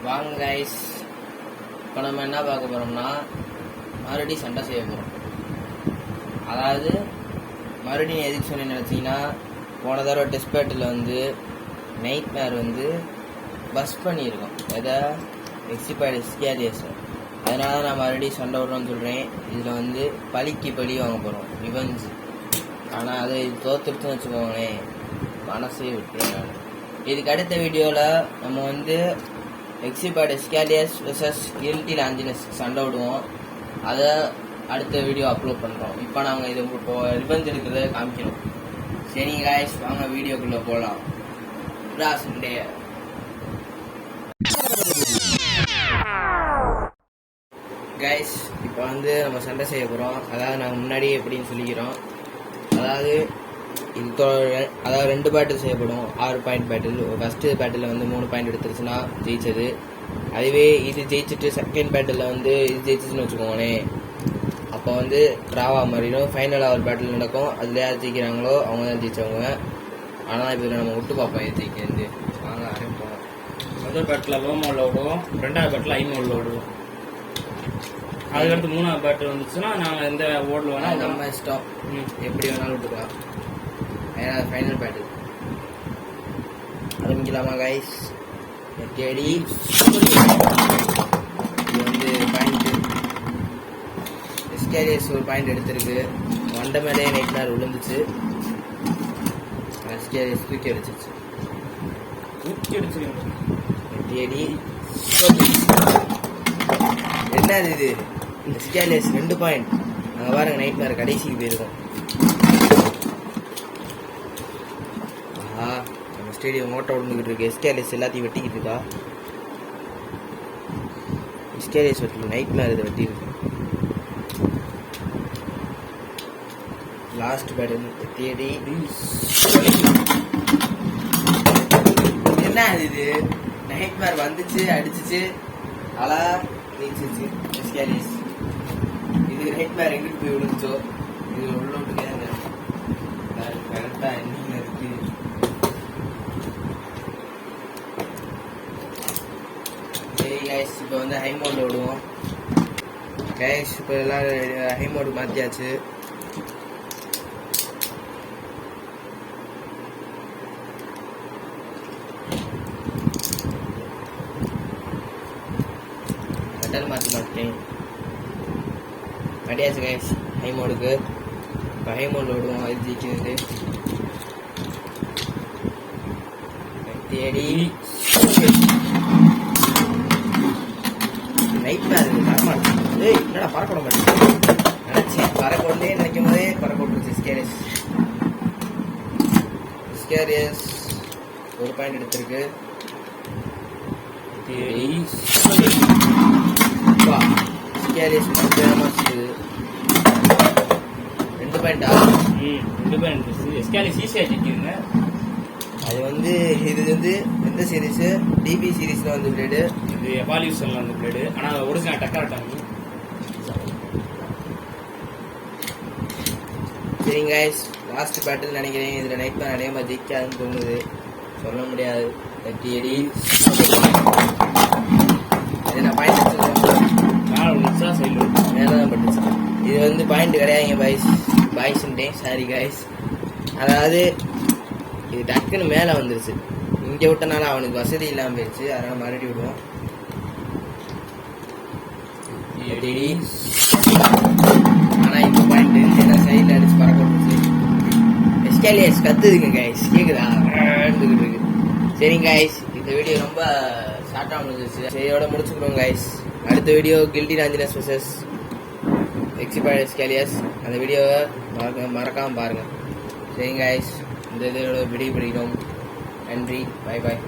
வாங்க கைஸ், இப்போ நம்ம என்ன பார்க்க போகிறோம்னா மறுபடியும் சண்டை செய்ய போகிறோம். அதாவது மறுபடியும் எதுக்கு சொன்னேன்னு நினச்சிங்கன்னா, போன தடவை டெஸ்ட் பேட்டில் வந்து நைட் மேர் வந்து பஸ் பண்ணியிருக்கோம். எதை எக்ஸிபைட் ஸ்கேலியஸ். அதனால நான் மறுபடியும் சண்டை விடுறோன்னு சொல்கிறேன். இதில் வந்து பழிக்கு பழி வாங்க போகிறோம், ரிவெஞ்ச். ஆனால் அதை தோத்துருச்சுன்னு வச்சுக்கோங்களேன், மனசே விட்டுருவேன். இதுக்கு அடுத்த வீடியோவில் நம்ம வந்து எக்ஸிபைட் ஸ்கேலியஸ் வெர்சஸ் கில்டி லாஞ்சினஸ் சண்டை விடுவோம். அதை அடுத்த வீடியோ அப்லோட் பண்ணுறோம். இப்போ நாங்கள் இது இப்போ ரிவெஞ்ச் எடுக்கிறத காமிக்கிறோம். சரி காய்ஸ், வாங்க வீடியோக்குள்ளே போகலாம். சண்டே கைஸ், இப்போ வந்து நம்ம சண்டை செய்ய போகிறோம். அதாவது நாங்கள் முன்னாடி எப்படின்னு சொல்லிக்கிறோம். அதாவது அதாவது 2 பேட்டில் செய்யப்படும். 6 பாயிண்ட் பேட்டில். ஃபஸ்ட்டு பேட்டில் வந்து 3 பாயிண்ட் எடுத்துருச்சுன்னா ஜெயிச்சது. அதுவே இது ஜெயிச்சுட்டு செகண்ட் பேட்டில் வந்து இது ஜெயிச்சிச்சுன்னு வச்சுக்கோங்களேன், அப்போ வந்து ட்ராவா மாறிடும். ஃபைனலாக ஒரு பேட்டில் நடக்கும். அதில் யார் ஜெயிக்கிறாங்களோ அவங்க தான் ஜெயிச்சவங்க. ஆனால் இப்போ நம்ம விட்டு பார்ப்போம் எது ஜெயிக்கிறது. வாங்க ஆரம்பிப்போம். முதல் பேட்டில் லோ மோடில் விடுவோம், 2வது பேட்டில் ஹை மோடில் விடுவோம். அதுக்கடுத்து 3வது பேட்டில் வந்துச்சுன்னா நாங்கள் எந்த ஓடில் வேணால் நம்ம இஷ்டம், எப்படி வேணாலும் விட்டுக்கலாம். ஏன்னா ஃபைனல் பேட்டில் ஆரம்பிக்கலாமா கைஸ்? தேடி இது வந்து பாயிண்ட்டு எஸ்கேலியஸ் ஒரு பாயிண்ட் எடுத்திருக்கு. வண்ட மேலே நைட் நேரம் விழுந்துச்சு. எஸ்கேலியஸ் தூக்கி அடிச்சிச்சு. தேடி என்ன இது? எஸ்கேலியஸ் 2 பாயிண்ட். அங்கே பாருங்க, நைட் நேரம் கடைசிக்கு போயிருக்கோம். நம்ம ஸ்டேடியம் ஓட்ட விழுந்துக்கிட்டு இருக்கு. எஸ்கேலியஸ் எல்லாத்தையும் வெட்டிக்கிட்டு இருக்கா. எஸ்கேலியஸ் வெட்டி நைட் மேர் இதை வெட்டி இருக்கு. லாஸ்ட் பேட்டில் தேடி என்ன இது? நைட் மேர் வந்துச்சு, அடிச்சிச்சு, அலா நீச்சிச்சு எஸ்கேலியஸ். இது நைட் மேர் எங்கிட்டு போய் விழுந்துச்சோ, இது உள்ள விட்டுக்க கரெக்டா என்ன இருக்கு. சரி கைஸ், இப்போ வந்து ஹை மோடில் விடுவோம். கைஸ் இப்போ எல்லாம் ஹை மோடு மாற்றியாச்சு. கட்டல் மாற்றிட்டேன். மாட்டியாச்சு கைஸ் ஹை மோடுக்கு. இப்போ ஹை மோடில் விடுவோம். அது ஜெயிக்கிறது தேடி நைட் மேர் வரமாட்டேன். ஏய் என்னடா பறக்க விட மாட்டேன் நினச்சேன். பறக்க விடலே நினைக்கும் போதே பறக்க விட்டுருச்சு. ஸ்கேரியஸ் ஒரு பாயிண்ட் எடுத்திருக்கு. ஸ்கேரியஸ் 2 பாயிண்டா? 2 பாயிண்ட். எஸ்கேலியஸ் ஈஸியாக ஜெயிக்குதுங்க. அது வந்து இது வந்து எந்த சீரீஸு? டிபி சீரீஸில் வந்து பிளேடு. இது எவால்யூஷனில் வந்து பிளேடு. ஆனால் ஒரிஜினல் டக்காட்டாங்க. சரிங்க கைஸ், லாஸ்ட் பேட்டில் நினைக்கிறேன். இதில் நைட் மேர் நிறைய மாதிரி ஜெயிக்காதுன்னு தோணுது. சொல்ல முடியாது. தட்டியடி இது நான் பாயிண்ட் மேலே தான் பட்டுச்சு. இது வந்து பாயிண்ட் கிடையாதுங்க பாய்ஸ்ன்ட்டேன். Sorry guys. அதாவது இது டக்குன்னு மேலே வந்துருச்சு. இங்கே விட்டனால அவனுக்கு வசதி இல்லாமல் போயிடுச்சு. அதனால் மறுபடியும் விடுவோம். ஆனால் இப்போ பாயிண்ட் ஏன்னா சைடில் அடிச்சு பறக்க விட்டுருச்சு. எஸ்கேலியஸ் கத்துதுங்க கைஸ், கேட்குதா? இருக்கு. சரிங்க கைஸ், இந்த வீடியோ ரொம்ப ஷார்ட்டாக முடிஞ்சிச்சு. சரியோட முடிச்சுக்கிறோம் கைஸ். அடுத்த வீடியோ கில்டி லாஞ்சினஸ் வெர்சஸ் எக்ஸிபைட் எஸ்கேலியஸ். அந்த வீடியோவை மறக்காமல் பாருங்கள். சரிங்க கைஸ், இந்த இதோட விடை பிடிக்கும். நன்றி, பாய் பாய்.